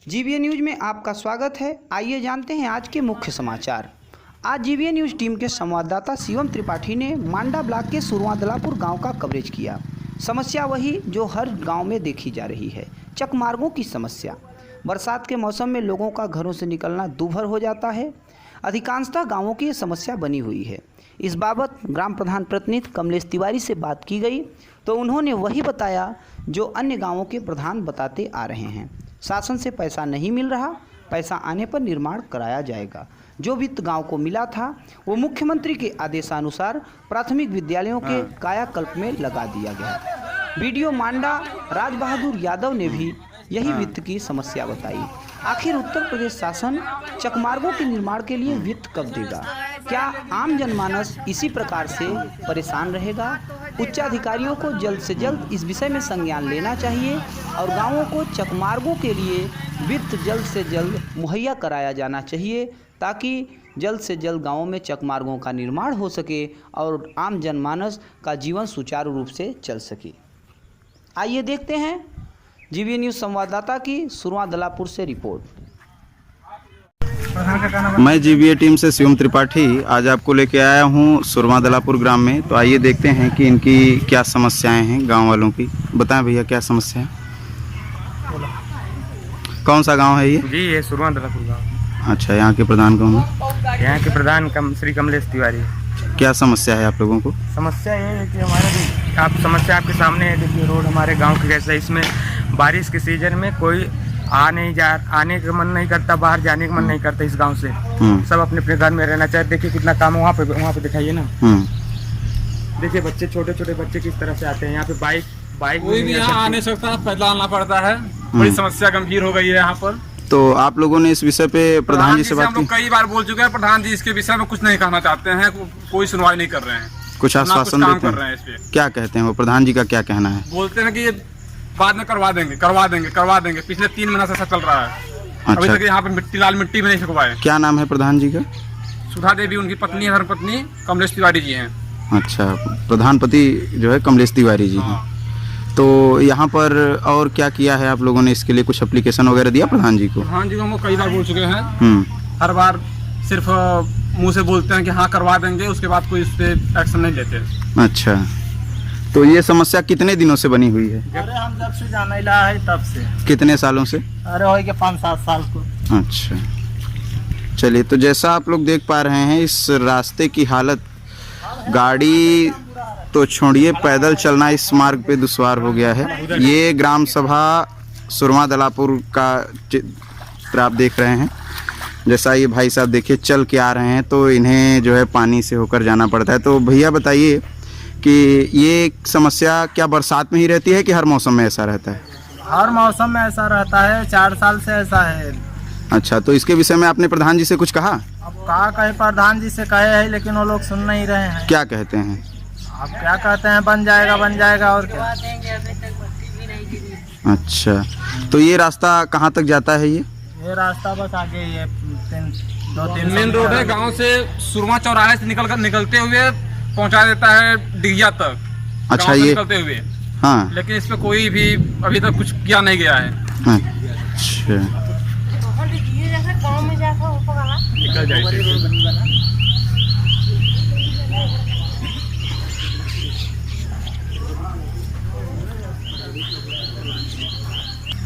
GVA news में आपका स्वागत है। आइए जानते हैं आज के मुख्य समाचार। आज जीवीए न्यूज टीम के संवाददाता शिवम त्रिपाठी ने मांडा ब्लॉक के सुरवादलापुर गांव का कवरेज किया। समस्या वही जो हर गांव में देखी जा रही है, चकमार्गों की समस्या। बरसात के मौसम में लोगों का घरों से निकलना दूभर हो जाता है। अधिकांशतः गाँवों की ये समस्या बनी हुई है। इस बाबत ग्राम प्रधान प्रतिनिधि कमलेश तिवारी से बात की गई तो उन्होंने वही बताया जो अन्य गाँवों के प्रधान बताते आ रहे हैं। शासन से पैसा नहीं मिल रहा, पैसा आने पर निर्माण कराया जाएगा। जो वित्त गांव को मिला था वो मुख्यमंत्री के आदेशानुसार प्राथमिक विद्यालयों के कायाकल्प में लगा दिया गया। वीडियो मांडा राज बहादुर यादव ने भी यही वित्त की समस्या बताई। आखिर उत्तर प्रदेश शासन चकमार्गों के निर्माण के लिए वित्त कब देगा? क्या आम जनमानस इसी प्रकार से परेशान रहेगा? उच्चाधिकारियों को जल्द से जल्द इस विषय में संज्ञान लेना चाहिए और गांवों को चकमार्गों के लिए वित्त जल्द से जल्द मुहैया कराया जाना चाहिए ताकि जल्द से जल्द गांवों में चकमार्गों का निर्माण हो सके और आम जनमानस का जीवन सुचारू रूप से चल सके। आइए देखते हैं जीवीए न्यूज़ संवाददाता की सुरवादलापुर से रिपोर्ट। मैं जीवीए टीम से शिवम त्रिपाठी आज आपको लेके आया हूँ सुरवादलापुर ग्राम में। तो आइए देखते हैं कि इनकी क्या समस्याएं हैं गांव वालों की। बताएं भैया क्या समस्या है? कौन सा गांव है ये? जी ये सुरवादलापुर गाँव। अच्छा, यहाँ के प्रधान कौन है? यहाँ के प्रधान श्री कमलेश तिवारी। क्या समस्या है आप लोगों को? समस्या ये है कि हमारे समस्या आपके सामने है। देखिए रोड हमारे गांव के जैसा, इसमें बारिश के सीजन में कोई आने का मन नहीं करता, बाहर जाने का मन नहीं करता इस गांव से। सब अपने अपने घर में रहना चाहते। देखिए कितना काम है वहाँ पे दिखाइए ना। देखिए बच्चे, छोटे छोटे बच्चे किस तरह से आते हैं यहाँ पे। बाइक कोई भी यहाँ आने सकता है, पैदल आना पड़ता है। बड़ी समस्या गंभीर हो गई है यहाँ पर। तो आप लोगों ने इस विषय पे प्रधान जी से बात की? कई बार बोल चुके हैं, प्रधान जी इसके विषय में कुछ नहीं कहना चाहते हैं, कोई सुनवाई नहीं कर रहे हैं। कुछ आश्वासन देते हैं? इस पे क्या कहते हैं वो? प्रधान जी का क्या कहना है? बोलते हैं कि बाद में करवा देंगे। पिछले 3 महीने से ऐसा चल रहा है। अभी तक यहाँ पे लाल मिट्टी में नहीं सुखवाए। क्या नाम है प्रधान जी का? सुधा देवी उनकी पत्नी है, धर्मपत्नी कमलेश तिवारी जी हैं। अच्छा, प्रधानपति जो है कमलेश तिवारी जी हैं। तो यहाँ पर और क्या किया है आप लोगों ने? इसके लिए कुछ एप्लीकेशन वगैरह दिया प्रधान जी को? प्रधान जी को हम कई बार बोल चुके हैं। हर बार सिर्फ मुंह से बोलते हैं कि हाँ करवा देंगे, उसके बाद कोई इस पे एक्शन नहीं लेते। अच्छा, तो ये समस्या कितने दिनों से बनी हुई है? अरे हम जब से जाने लगा है तब से। कितने सालों से? अरे हो गया 5-7 साल को। अच्छा, चलिए। तो जैसा आप लोग देख पा रहे हैं इस रास्ते की हालत, गाड़ी तो छोड़िए, पैदल चलना इस मार्ग पे दुश्वार हो गया है। ये ग्राम सभा सुरवादलापुर का चित्र आप देख रहे हैं। जैसा ये भाई साहब देखिए चल के आ रहे हैं तो इन्हें जो है पानी से होकर जाना पड़ता है। तो भैया बताइए कि ये समस्या क्या बरसात में ही रहती है कि हर मौसम में ऐसा रहता है? हर मौसम में ऐसा रहता है, 4 साल से ऐसा है। अच्छा, तो इसके विषय में आपने प्रधान जी से कुछ कहा? अब कहा कहे, प्रधान जी से कहे हैं लेकिन वो लोग सुन नहीं रहे हैं। क्या कहते हैं? अब क्या कहते हैं, बन जाएगा और क्या। अच्छा, तो ये रास्ता कहाँ तक जाता है? ये रास्ता बस आगे ये 2-3 मेन रोड है। गांव से सुरमा चौराहे से निकलते हुए पहुंचा देता है डिगिया तक। अच्छा, ये निकलते हुए। हाँ, लेकिन इसमें कोई भी अभी तक कुछ किया नहीं गया है। अच्छा, निकल जाए।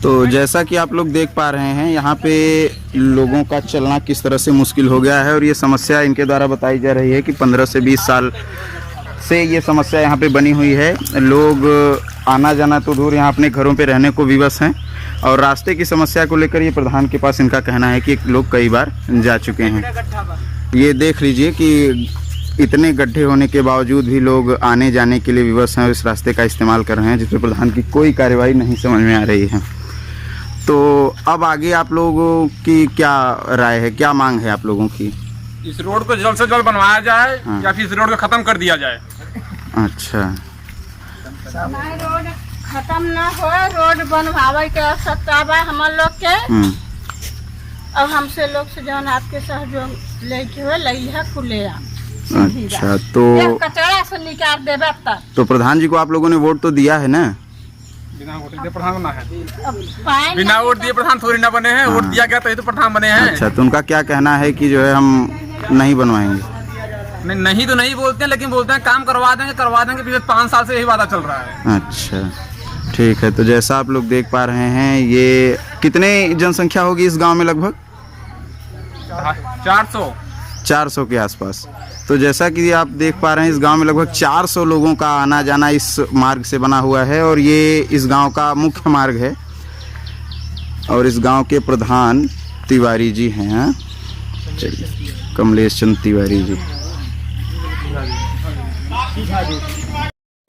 तो जैसा कि आप लोग देख पा रहे हैं यहाँ पे लोगों का चलना किस तरह से मुश्किल हो गया है और ये समस्या इनके द्वारा बताई जा रही है कि 15 से 20 साल से ये समस्या यहाँ पे बनी हुई है। लोग आना जाना तो दूर, यहाँ अपने घरों पे रहने को विवश हैं और रास्ते की समस्या को लेकर ये प्रधान के पास इनका कहना है कि लोग कई बार जा चुके हैं। ये देख लीजिए कि इतने गड्ढे होने के बावजूद भी लोग आने जाने के लिए विवश हैं और इस रास्ते का इस्तेमाल कर रहे हैं, जिस पर प्रधान की कोई कार्रवाई नहीं समझ में आ रही है। तो अब आगे आप लोगों की क्या राय है, क्या मांग है आप लोगों की? इस रोड को जल्द से जल्द बनवाया जाए या फिर इस रोड को खत्म कर दिया जाए। अच्छा, रोड खत्म ना हो, रोड बनवावे के आवश्यकता बा हम लोग के। अब हमसे लोग से जौन आपके सहयोग लेके हुए लई है खुले। अच्छा, तो कचरा से निकाल देवे तक। तो प्रधान जी को आप लोगों ने वोट तो दिया है ना? बिना वोट दिए प्रधान बना है। अब पाए बिना वोट दिए प्रधान थोड़ी ना बने हैं, वोट दिया गया तो ये तो प्रधान बने हैं। अच्छा, तो उनका क्या कहना है कि जो है हम नहीं बनवाएंगे? नहीं तो नहीं बोलते हैं, लेकिन बोलते हैं काम करवा देंगे। पिछले 5 साल से यही वादा चल रहा है। अच्छा, ठीक है। तो जैसा आप लोग देख पा रहे हैं, ये कितने जनसंख्या होगी इस गांव में? लगभग 400 के आसपास। तो जैसा कि आप देख पा रहे हैं, इस गांव में लगभग 400 लोगों का आना जाना इस मार्ग से बना हुआ है और ये इस गांव का मुख्य मार्ग है। और इस गांव के प्रधान तिवारी जी हैं, चलिए, कमलेश चंद तिवारी जी।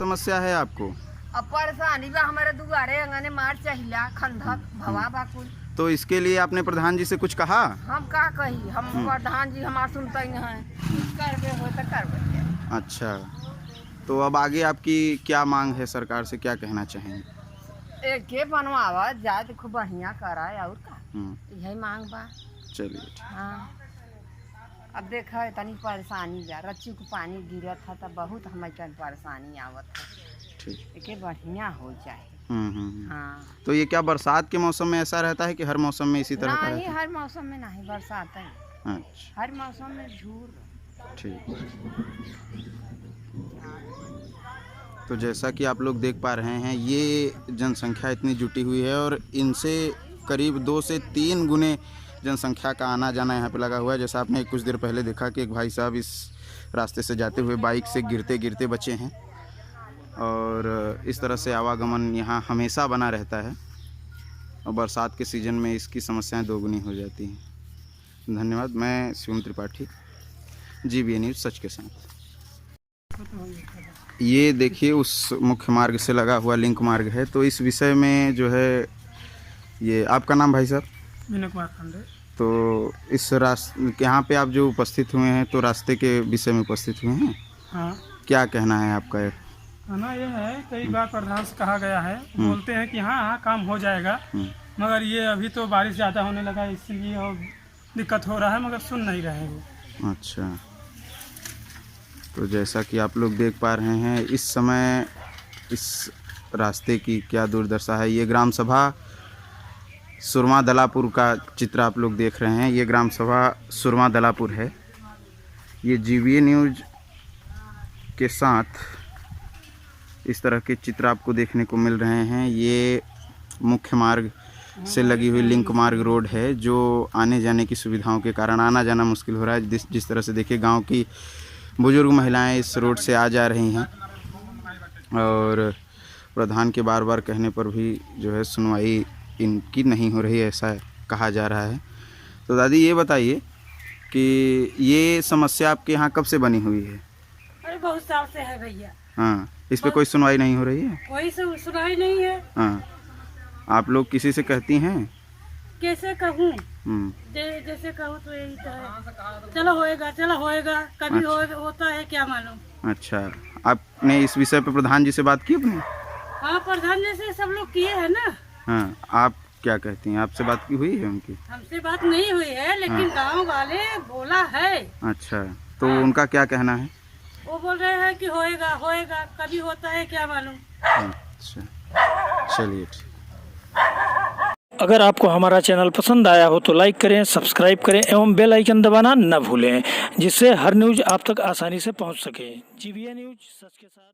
समस्या है आपको? अब परेशानी बा हमारे दुआरे अंगने मार चाहिला खंधक भवा बाकुल। तो इसके लिए आपने प्रधान जी से कुछ कहा? हम का कही, हम प्रधान जी हमार सुनते हैं, करबे हो तो करबे। अच्छा, तो अब आगे आपकी क्या मांग है? सरकार से क्या कहना चाहेंगे? एक के बनवावा जाए तो खूब बढ़िया कराए और का, यही मांग बा। चलिए, हाँ, अब देखा तनी परेशानी बा, रच्ची को पानी गिरत था तो बहुत हमें परेशानी आवत है। ठीक, एके बढ़िया हो जाए। हाँ, तो ये क्या बरसात के मौसम में ऐसा रहता है कि हर मौसम में इसी तरह का नहीं, रहता है? हर मौसम में नहीं बरसात है, अच्छा, हर मौसम में झूर। ठीक। तो जैसा कि आप लोग देख पा रहे हैं, ये जनसंख्या इतनी जुटी हुई है और इनसे करीब 2 से 3 गुने जनसंख्या का आना जाना यहाँ पे लगा हुआ है। जैसा आपने कुछ देर पहले देखा कि एक भाई साहब इस रास्ते से जाते हुए बाइक से गिरते गिरते बचे हैं और इस तरह से आवागमन यहाँ हमेशा बना रहता है और बरसात के सीज़न में इसकी समस्याएं दोगुनी हो जाती हैं। धन्यवाद। मैं शिवम त्रिपाठी, GBA न्यूज़ सच के साथ। ये देखिए उस मुख्य मार्ग से लगा हुआ लिंक मार्ग है। तो इस विषय में जो है, ये आपका नाम भाई साहब? विनय कुमार खंडे। तो इस रास्ते यहाँ पे आप जो उपस्थित हुए हैं, तो रास्ते के विषय में उपस्थित हुए हैं, हाँ, क्या कहना है आपका? कहना ये है, कई बार प्रधान से कहा गया है, बोलते हैं कि हाँ काम हो जाएगा, मगर ये अभी तो बारिश ज़्यादा होने लगा इसलिए और दिक्कत हो रहा है, मगर सुन नहीं रहे वो। अच्छा, तो जैसा कि आप लोग देख पा रहे हैं, इस समय इस रास्ते की क्या दुर्दशा है। ये ग्राम सभा सुरमा दलापुर का चित्र आप लोग देख रहे हैं। ये ग्राम सभा सुरमा दलापुर है। ये GBA न्यूज़ के साथ इस तरह के चित्र आपको देखने को मिल रहे हैं। ये मुख्य मार्ग से लगी हुई लिंक मार्ग रोड है, जो आने जाने की सुविधाओं के कारण आना जाना मुश्किल हो रहा है। जिस तरह से देखिए, गांव की बुजुर्ग महिलाएं इस रोड से आ जा रही हैं और प्रधान के बार बार कहने पर भी जो है सुनवाई इनकी नहीं हो रही है, ऐसा कहा जा रहा है। तो दादी ये बताइए कि ये समस्या आपके यहाँ कब से बनी हुई है? अरे बहुत साल से है भैया। हाँ, इस पे कोई सुनवाई नहीं हो रही है? कोई सुनाई नहीं है। हाँ, आप लोग किसी से कहती हैं? कैसे कहूँ, जैसे कहूँ तो यही तो है, चलो होएगा कभी होता है क्या मालूम। अच्छा, आपने इस विषय पे प्रधान जी से बात की अपने? हाँ, प्रधान जी से सब लोग किए हैं ना। हाँ, आप क्या कहती हैं? आपसे बात की हुई है उनकी? हमसे बात नहीं हुई है, लेकिन गांव वाले बोला है। अच्छा, तो उनका क्या कहना है? वो बोल रहे हैं कि होएगा कभी होता है क्या मालूम। अच्छा, चलिए। अगर आपको हमारा चैनल पसंद आया हो तो लाइक करें, सब्सक्राइब करें एवं बेल आइकन दबाना न भूलें, जिससे हर न्यूज़ आप तक आसानी से पहुंच सके। GBA न्यूज़ सच के साथ।